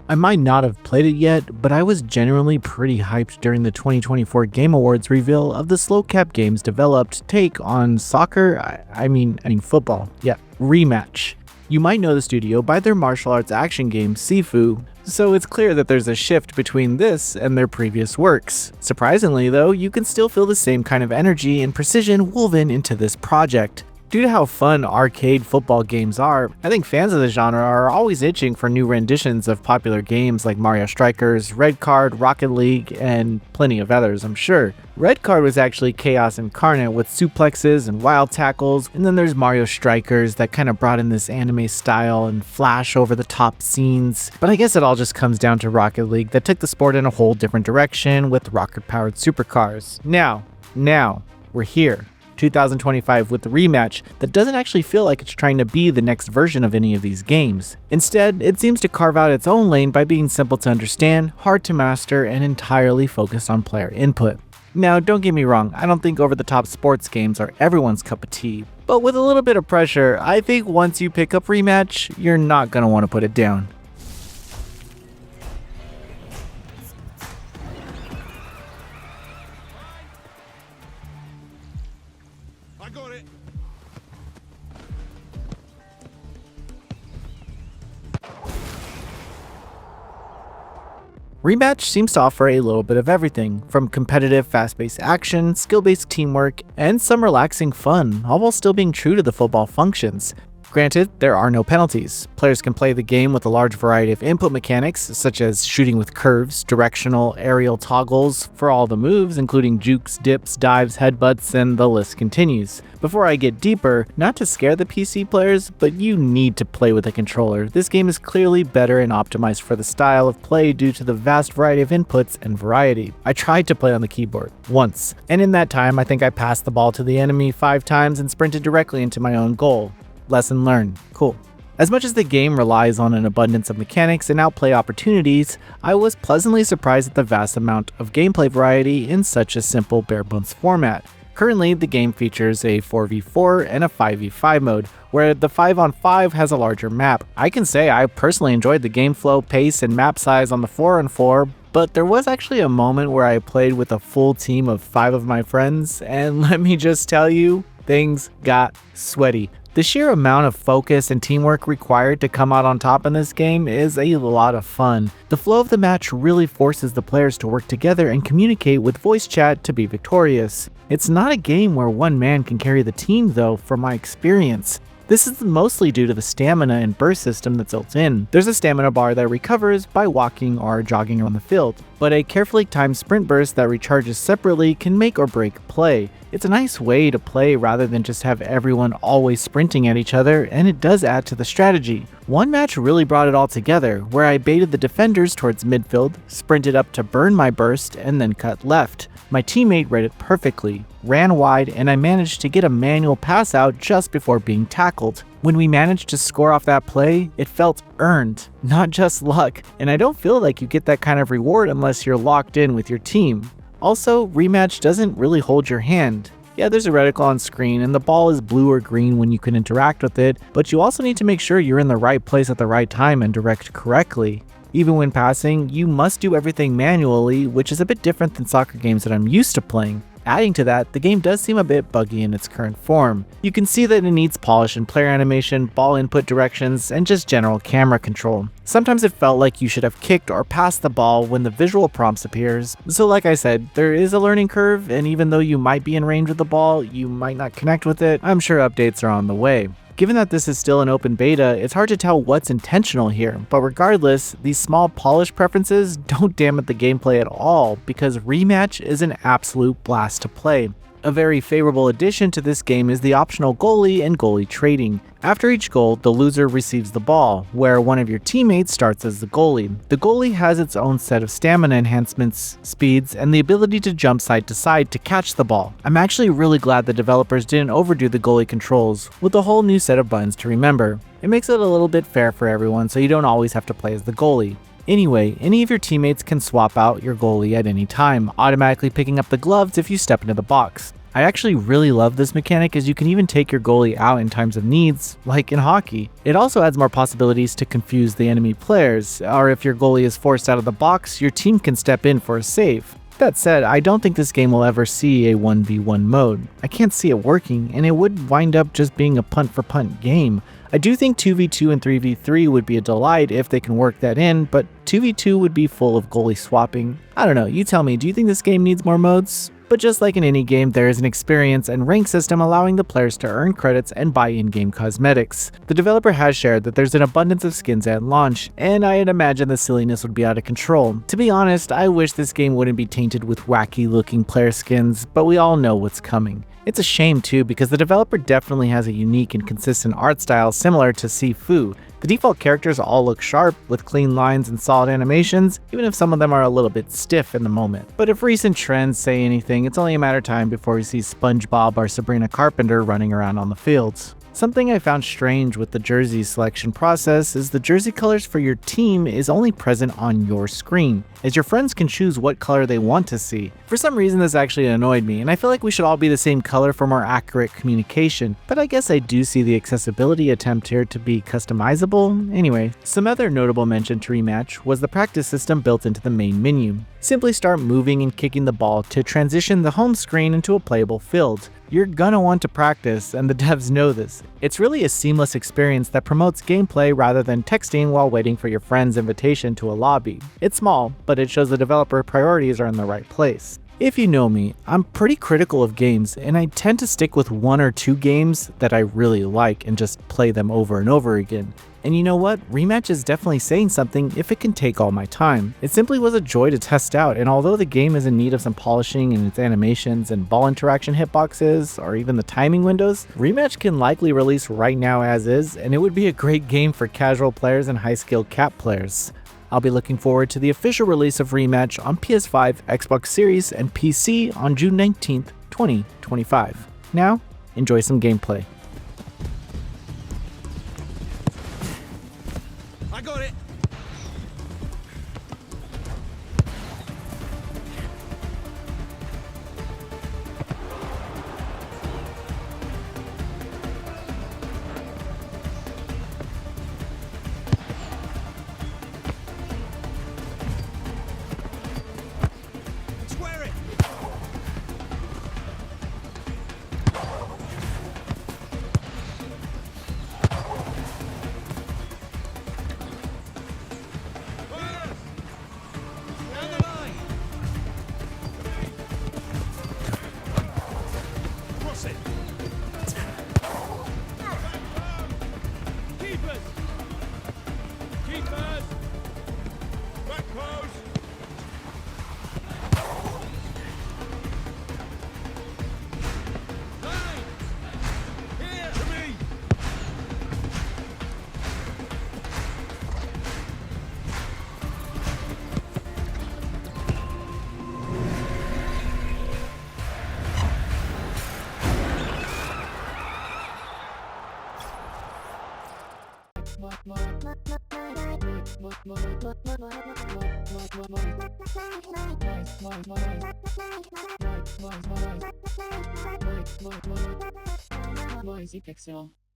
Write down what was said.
I might not have played it yet, but I was genuinely pretty hyped during the 2024 Game Awards reveal of the Sloclap Games developed take on soccer, I mean football, yeah, Rematch. You might know the studio by their martial arts action game Sifu, so it's clear that there's a shift between this and their previous works. Surprisingly though, you can still feel the same kind of energy and precision woven into this project. Due to how fun arcade football games are, I think fans of the genre are always itching for new renditions of popular games like Mario Strikers, Red Card, Rocket League, and plenty of others, I'm sure. Red Card was actually chaos incarnate with suplexes and wild tackles, and then there's Mario Strikers that kind of brought in this anime style and flash over the top scenes. But I guess it all just comes down to Rocket League that took the sport in a whole different direction with rocket-powered supercars. Now, we're here. 2025 with the Rematch that doesn't actually feel like it's trying to be the next version of any of these games. Instead, it seems to carve out its own lane by being simple to understand, hard to master, and entirely focused on player input. Now, don't get me wrong, I don't think over-the-top sports games are everyone's cup of tea, but with a little bit of pressure, I think once you pick up Rematch, you're not going to want to put it down. I got it. Rematch seems to offer a little bit of everything, from competitive, fast-paced action, skill-based teamwork, and some relaxing fun, all while still being true to the football functions. Granted, there are no penalties. Players can play the game with a large variety of input mechanics, such as shooting with curves, directional, aerial toggles for all the moves, including jukes, dips, dives, headbutts, and the list continues. Before I get deeper, not to scare the PC players, but you need to play with a controller. This game is clearly better and optimized for the style of play due to the vast variety of inputs and variety. I tried to play on the keyboard once, and in that time I think I passed the ball to the enemy 5 times and sprinted directly into my own goal. Lesson learned. Cool. As much as the game relies on an abundance of mechanics and outplay opportunities, I was pleasantly surprised at the vast amount of gameplay variety in such a simple bare-bones format. Currently, the game features a 4v4 and a 5v5 mode, where the 5-on-5 has a larger map. I can say I personally enjoyed the game flow, pace, and map size on the 4-on-4, but there was actually a moment where I played with a full team of 5 of my friends, and let me just tell you, things got sweaty. The sheer amount of focus and teamwork required to come out on top in this game is a lot of fun. The flow of the match really forces the players to work together and communicate with voice chat to be victorious. It's not a game where one man can carry the team though, from my experience. This is mostly due to the stamina and burst system that's built in. There's a stamina bar that recovers by walking or jogging around the field, but a carefully timed sprint burst that recharges separately can make or break play. It's a nice way to play rather than just have everyone always sprinting at each other, and it does add to the strategy. One match really brought it all together, where I baited the defenders towards midfield, sprinted up to burn my burst, and then cut left. My teammate read it perfectly, ran wide, and I managed to get a manual pass out just before being tackled. When we managed to score off that play, it felt earned, not just luck, and I don't feel like you get that kind of reward unless you're locked in with your team. Also, Rematch doesn't really hold your hand. Yeah, there's a reticle on screen and the ball is blue or green when you can interact with it, but you also need to make sure you're in the right place at the right time and direct correctly. Even when passing, you must do everything manually, which is a bit different than soccer games that I'm used to playing. Adding to that, the game does seem a bit buggy in its current form. You can see that it needs polish in player animation, ball input directions, and just general camera control. Sometimes it felt like you should have kicked or passed the ball when the visual prompts appears. So like I said, there is a learning curve, and even though you might be in range with the ball, you might not connect with it. I'm sure updates are on the way. Given that this is still an open beta, it's hard to tell what's intentional here, but regardless, these small polish preferences don't damage the gameplay at all because Rematch is an absolute blast to play. A very favorable addition to this game is the optional goalie and goalie trading. After each goal, the loser receives the ball, where one of your teammates starts as the goalie. The goalie has its own set of stamina enhancements, speeds, and the ability to jump side to side to catch the ball. I'm actually really glad the developers didn't overdo the goalie controls with a whole new set of buttons to remember. It makes it a little bit fair for everyone, so you don't always have to play as the goalie. Anyway, any of your teammates can swap out your goalie at any time, automatically picking up the gloves if you step into the box. I actually really love this mechanic, as you can even take your goalie out in times of needs, like in hockey. It also adds more possibilities to confuse the enemy players, or if your goalie is forced out of the box, your team can step in for a save. That said, I don't think this game will ever see a 1v1 mode. I can't see it working, and it would wind up just being a punt for punt game. I do think 2v2 and 3v3 would be a delight if they can work that in, but 2v2 would be full of goalie swapping. I don't know, you tell me, do you think this game needs more modes? But just like in any game, there is an experience and rank system allowing the players to earn credits and buy in-game cosmetics. The developer has shared that there's an abundance of skins at launch, and I'd imagine the silliness would be out of control. To be honest, I wish this game wouldn't be tainted with wacky looking player skins, but we all know what's coming. It's a shame too, because the developer definitely has a unique and consistent art style similar to Sifu. The default characters all look sharp, with clean lines and solid animations, even if some of them are a little bit stiff in the moment. But if recent trends say anything, it's only a matter of time before we see SpongeBob or Sabrina Carpenter running around on the fields. Something I found strange with the jersey selection process is the jersey colors for your team is only present on your screen, as your friends can choose what color they want to see. For some reason this actually annoyed me, and I feel like we should all be the same color for more accurate communication, but I guess I do see the accessibility attempt here to be customizable. Anyway, some other notable mention to Rematch was the practice system built into the main menu. Simply start moving and kicking the ball to transition the home screen into a playable field. You're gonna want to practice, and the devs know this. It's really a seamless experience that promotes gameplay rather than texting while waiting for your friend's invitation to a lobby. It's small, but it shows the developer priorities are in the right place. If you know me, I'm pretty critical of games, and I tend to stick with 1 or 2 games that I really like and just play them over and over again. And you know what? Rematch is definitely saying something if it can take all my time. It simply was a joy to test out, and although the game is in need of some polishing in its animations and ball interaction hitboxes, or even the timing windows, Rematch can likely release right now as is, and it would be a great game for casual players and high-skilled cap players. I'll be looking forward to the official release of Rematch on PS5, Xbox Series, and PC on June 19th, 2025. Now, enjoy some gameplay. I got it. Square it. Down the line. Cross it. Keepers. Keepers. Back post. Line. Here. To me. Noisy Pixel.